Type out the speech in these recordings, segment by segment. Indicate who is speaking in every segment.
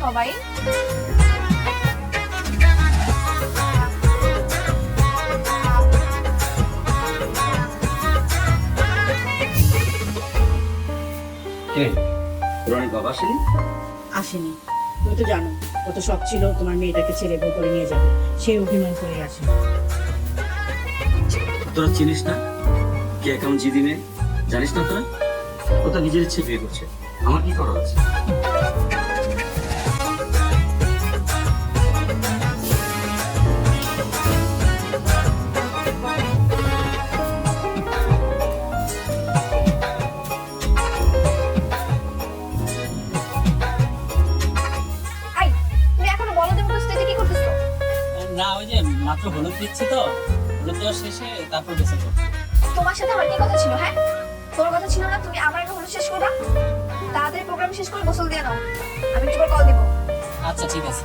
Speaker 1: সবাই।
Speaker 2: বাবা আসেনি?
Speaker 3: আসেনি। তুমি তো জানো কত শখ ছিল তোমার মেয়েটাকে ছেলে বউ করে নিয়ে যাবে, সেই অভিমান করে আসে।
Speaker 2: তোরা চিনিস না কে কেমন জিদি মেয়ে? জানিস না তোরা? ও তো নিজের ইচ্ছে বিয়ে করছে, আমার কি করা আছে?
Speaker 4: না, ওই যে মাত্র হলুদ দিচ্ছি তো, হলুদ দেওয়ার শেষে তারপর বেসে করছি।
Speaker 1: তোমার সাথে আমার কি কথা ছিল? হ্যাঁ, তোর কথা ছিল না তুমি আমার আগে হলুদ শেষ করবা? তাড়াতাড়ি প্রোগ্রাম শেষ করে গোসল দিয়ে নাও, আমি একটু কল দিব।
Speaker 4: আচ্ছা ঠিক আছে।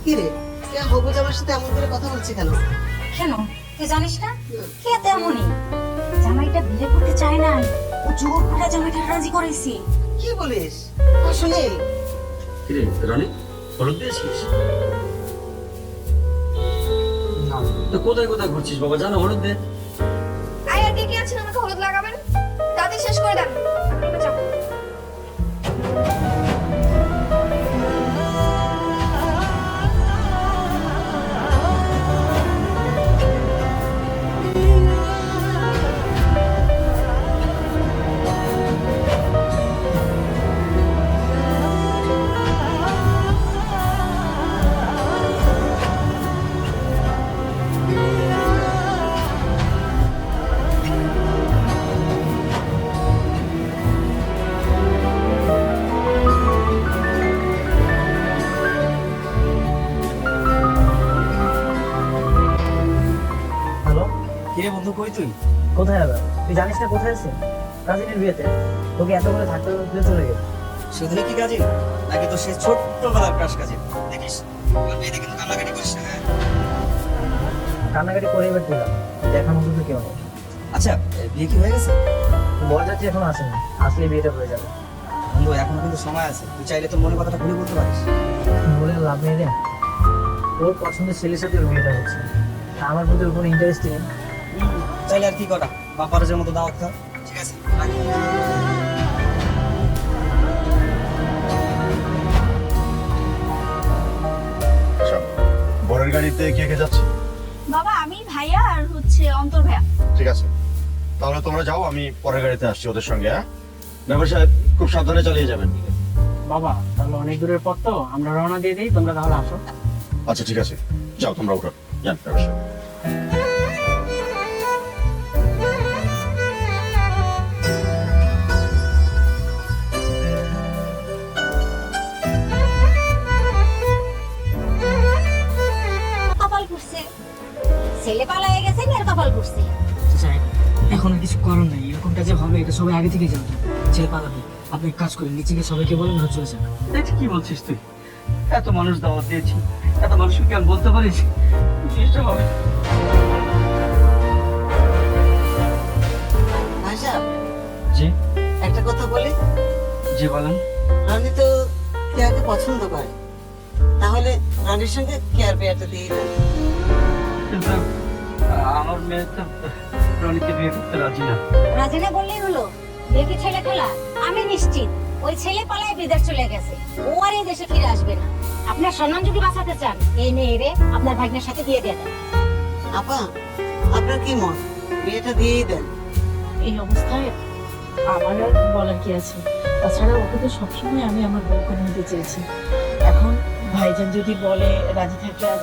Speaker 5: কি রে, হবু জামার সাথে এমন করে কথা বলছি কেন?
Speaker 6: কেন তুই জানিস না কে তেমনই জামাইটা বিয়ে করতে চায় না, ও জোর করে জামাইটা রাজি করেছে।
Speaker 5: কি বলিস? আসলে
Speaker 2: কিরে রনি, হলুদ দিয়েছিস?
Speaker 4: না,
Speaker 2: তো কোথায় কোথায় ঘুরছিস বাবা? জানো হলুদ দে।
Speaker 1: আয় আর কে কে আছেন আমাকে হলুদ লাগাবেন? তাড়াতাড়ি শেষ করে দেন, আমি রুমে যাবো।
Speaker 7: হ্যালো,
Speaker 4: কিরে বন্ধু, কই তুই?
Speaker 7: কোথায় হবে? তুই জানিস না কোথায় আছে? কাজিনের বিয়েতে তোকে এত করে থাকতে দিয়ে চলে গেল।
Speaker 4: শুধুই কি কাজে নাকি তো সে ছোট্টবেলার ক্রাশ কাজে? দেখিস আমার মেয়েটা কিন্তু কান্নাকাটি করিস না, হ্যাঁ?
Speaker 7: কান্নাকাটি করে এবার দিলাম, দেখার মতো তো কেউ নেই।
Speaker 4: আচ্ছা, বিয়ে কি হয়ে গেছে?
Speaker 7: বরযাত্রী এখনো আসেনি, আসলে বিয়েটা হয়ে যাবে।
Speaker 4: বন্ধু এখনো কিন্তু সময় আছে, তুই চাইলে তোর মনের কথাটা খুলে বলতে পারিস।
Speaker 7: বলে লাভ নেই রে, ওর পছন্দের ছেলের সাথে ওর বিয়েটা হচ্ছে, আমার প্রতি ওর কোনো ইন্টারেস্ট নেই।
Speaker 4: চাইলে আর কি করা, বাপারাজের মতো দাওয়াত খা। ঠিক আছে, রাখি।
Speaker 8: বরের গাড়িতে কে কে যাচ্ছে?
Speaker 1: বাবা আমি, ভাইয়া আর হচ্ছে অন্তর ভাইয়া।
Speaker 8: ঠিক আছে, তাহলে তোমরা যাও, আমি পরের গাড়িতে আসছি ওদের সঙ্গে। হ্যাঁ, ব্যাপার সাহেব খুব সাবধানে চালিয়ে যাবেন।
Speaker 7: বাবা তাহলে অনেক দূরের পর তো আমরা রওনা দিয়ে দিই, তোমরা তাহলে আসো।
Speaker 8: আচ্ছা ঠিক আছে, যাও তোমরা উঠো, যান ব্যাপার সাহেব।
Speaker 6: কপাল করছে, ছেলে পালায়ে গেছে, মেয়ের কপাল করছে।
Speaker 7: এখন আর কিছু করার নাই, এরকমটা যে হবে এটা সবাই আগে থেকে জানতো। ছেলে পালাবে, আপনি এক কাজ করেন, নিচে গিয়ে সবাইকে বলেন ঘরে চলে যান।
Speaker 4: এটা কি বলছিস তুই? এত মানুষ দাওয়াত দিয়েছি, এত মানুষকে কি আমি বলতে পারিস জিনিসটা হবে?
Speaker 5: ভাষা,
Speaker 4: জি
Speaker 5: একটা কথা বলি।
Speaker 4: জি বলেন।
Speaker 5: রানী তো কেয়াকে পছন্দ করে, তাহলে রানীর সঙ্গে কেয়ার বিয়েটা দিয়ে দেন।
Speaker 4: কিন্তু আমার মেয়ে তো রনিকে বিয়ে করতে রাজি না।
Speaker 6: রাজি না বললেই হলো, দেখি ছেলে খেলা। আমি নিশ্চিত ওই ছেলে পালায় বিদেশ চলে গেছে, ও আর এই দেশে ফিরে আসবে না। আপনার সম্মান যদি বাঁচাতে চান, এই মেয়েরে আপনার ভাগ্নের সাথে দিয়ে দেন।
Speaker 5: আপা, আপনার কি মত? বিয়েটা দিয়েই দেন।
Speaker 3: এই অবস্থায় আমার আর বলার কি আছে? তাছাড়া ওকে তো সবসময় আমি আমার বউ করে নিতে চেয়েছি। এখন ভাইজান যদি বলে রাজি থাকে, আর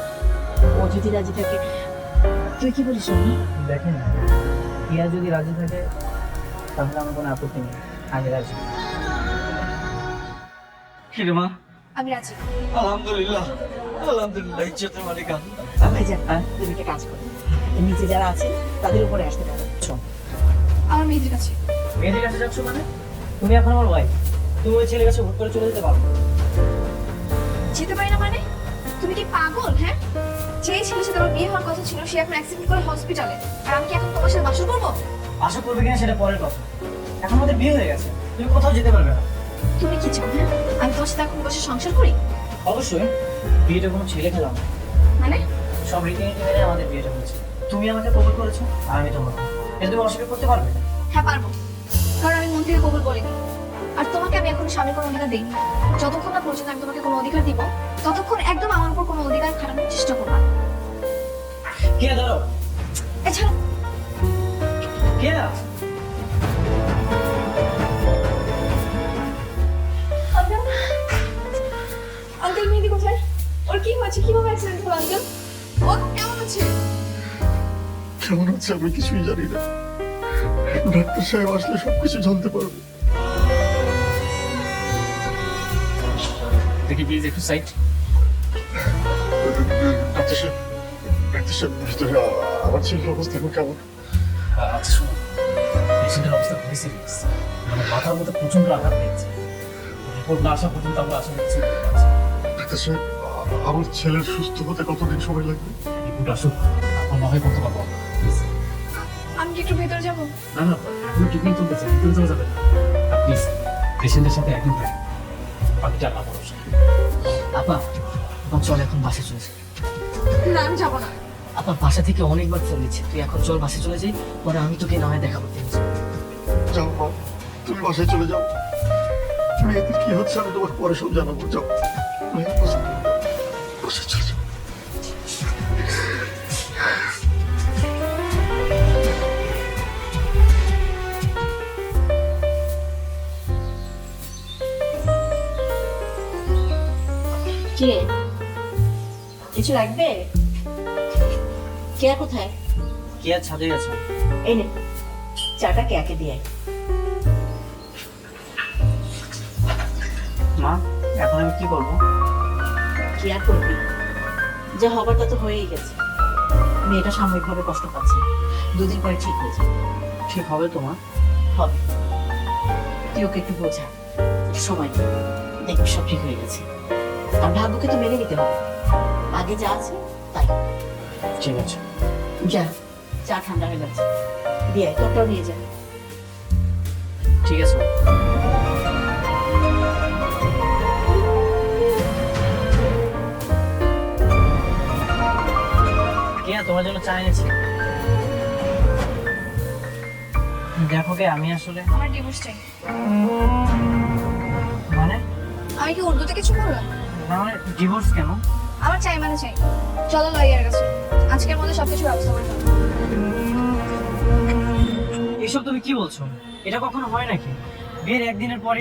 Speaker 3: ও যদি রাজি থাকে, তুই কি বলিস শুনি?
Speaker 7: দেখেন, ইয়া যদি রাজি থাকে তাহলে আমার কোনো আপত্তি নেই, আমি রাজি।
Speaker 4: কি রে মা?
Speaker 1: আমি রাজি।
Speaker 4: আলহামদুলিল্লাহ, আলহামদুলিল্লাহ, ইজ্জতের মালিক আল্লাহ।
Speaker 3: ভাইজান তুমি একটা কাজ করো, নিচে যারা আছে তাদের উপরে আসতে পারো।
Speaker 1: আমার মেয়েদের কাছে।
Speaker 7: মেয়েদের কাছে যাচ্ছ মানে? তুমি এখন আমার ওয়াইফ, তুমি ওই ছেলের কাছে হুট করে চলে যেতে পারো?
Speaker 1: যেতে পারি না মানে? তুমি কি পাগল? হ্যাঁ, যে ছেলের সাথে আমার বিয়ে হওয়ার কথা ছিল সে এখন অ্যাক্সিডেন্ট করে হসপিটালে, আর আমি কি এখন তোমার সাথে বাসর করবো?
Speaker 7: আশা করবে কিনা সেটা পরের কথা, এখন আমাদের বিয়ে হয়ে গেছে, তুমি কোথাও যেতে পারবে না।
Speaker 1: তুমি কি চাও হ্যাঁ আমি তোমার সাথে এখন বসে সংসার করি?
Speaker 7: অবশ্যই বিয়েটা কোনো ছেলে খেলাম না।
Speaker 1: মানে
Speaker 7: সব রীতিনীতি মেনে আমাদের বিয়েটা হয়েছে। তুমি আমাকে কবুল করেছো আর আমি তোমাকে। এটা তুমি অস্বীকার করতে পারবে না।
Speaker 1: হ্যাঁ পারবো, কারণ আমি মন থেকে কবুল বলিনি। আর তোমাকে আমি এখন স্বামীর কোনো অধিকার দিইনি। যতক্ষণ না পর্যন্ত আমি তোমাকে কোনো অধিকার দিব ততক্ষণ একদম আমার উপর কোনো অধিকার খাটানোর চেষ্টা করবা না।
Speaker 7: কে দাঁড়াও,
Speaker 1: এছাড়া
Speaker 7: কে
Speaker 1: আঙ্কেল মেহেদি কোথায়? ওর কি হয়েছে? কিভাবে অ্যাক্সিডেন্ট হলো আঙ্কেল? ও এখন কেমন আছে?
Speaker 8: কেমন হচ্ছে আমি কিছুই জানি না। ডাক্তার সাহেব আসলে সবকিছু জানতে পারবো।
Speaker 2: দেখি প্লিজ একটু সাইড।
Speaker 8: ডাক্তার সাহেব, ডাক্তার সাহেব ভিতরে আমার ছেলের অবস্থা এখন কেমন?
Speaker 2: আচ্ছা শোনো, পেশেন্টের অবস্থা খুবই সিরিয়াস, মানে মাথার মধ্যে প্রচন্ড আঘাত পেয়েছে। রিপোর্ট না আসা পর্যন্ত আমরা আসলে কিছু বলতে পারছি না।
Speaker 8: ডাক্তার সাহেব, আমার ছেলের সুস্থ হতে কতদিন সময় লাগবে?
Speaker 2: রিপোর্ট আসুক, আপনার না হয় করতে পারবো।
Speaker 1: আমি কি একটু ভেতরে যাবো?
Speaker 2: না না, এখনো ট্রিটমেন্ট চলতেছে, ভিতরে চলে যাবে না। প্লিজ পেশেন্টের সাথে একদম থাকি, বাকিটা আল্লাহ ভরসা।
Speaker 7: আপা, এখন চল এখন বাসে চলে যাই।
Speaker 1: না আমি যাবো না।
Speaker 7: আপা বাসা থেকে অনেকবার ফোন দিচ্ছে, তুই এখন চল বাসে চলে যাই, পরে আমি তোকে না হয় দেখা করতে যাচ্ছি।
Speaker 8: যাও মা, তুমি বাসায় চলে যাও। মেয়েদের কি হচ্ছে আমি তোমার পরে সব জানাবো। যাও বাসায় চলে যাও।
Speaker 3: কে কিছু লাগবে? কে কোথায়?
Speaker 7: কে আর ছাদে আছে?
Speaker 3: এই নে চাটা কেকে দিয়ে আয়।
Speaker 7: মা, এখন আমি কি করবো?
Speaker 3: কি আর করবি, যা হবার তা তো হয়েই গেছে। মেয়েটা সাময়িকভাবে কষ্ট পাচ্ছে, দুদিন পরে ঠিক হয়ে যাবে।
Speaker 7: ঠিক হবে তোমার?
Speaker 3: হবে, তুই ওকে একটু বোঝা, সময় দে, দেখবি সব ঠিক হয়ে গেছে। আর ভাগ্যকে তো মেনে নিতে হবে, আগে যা আছে তাই।
Speaker 7: ঠিক আছে।
Speaker 3: যা, চা ঠান্ডা হয়ে গেছে, দিয়ে তোরটাও নিয়ে যা।
Speaker 7: ঠিক আছে। কেয়া, তোমার জন্য চা এনেছি। দেখো কে, আমি আসলে
Speaker 1: আমার ডিভোর্স চাই।
Speaker 7: মানে
Speaker 1: আমি কি উর্দুতে কিছু বললাম?
Speaker 7: না, মানে ডিভোর্স কেন?
Speaker 1: আমার চাই মানে চাই। চলো লয়ারের কাছে, আজকের মধ্যে সবকিছু ব্যবস্থা করে ফেলো।
Speaker 7: এসব তুমি কি বলছো? এটা কখনো হয় নাকি? বিয়ের একদিনের পরে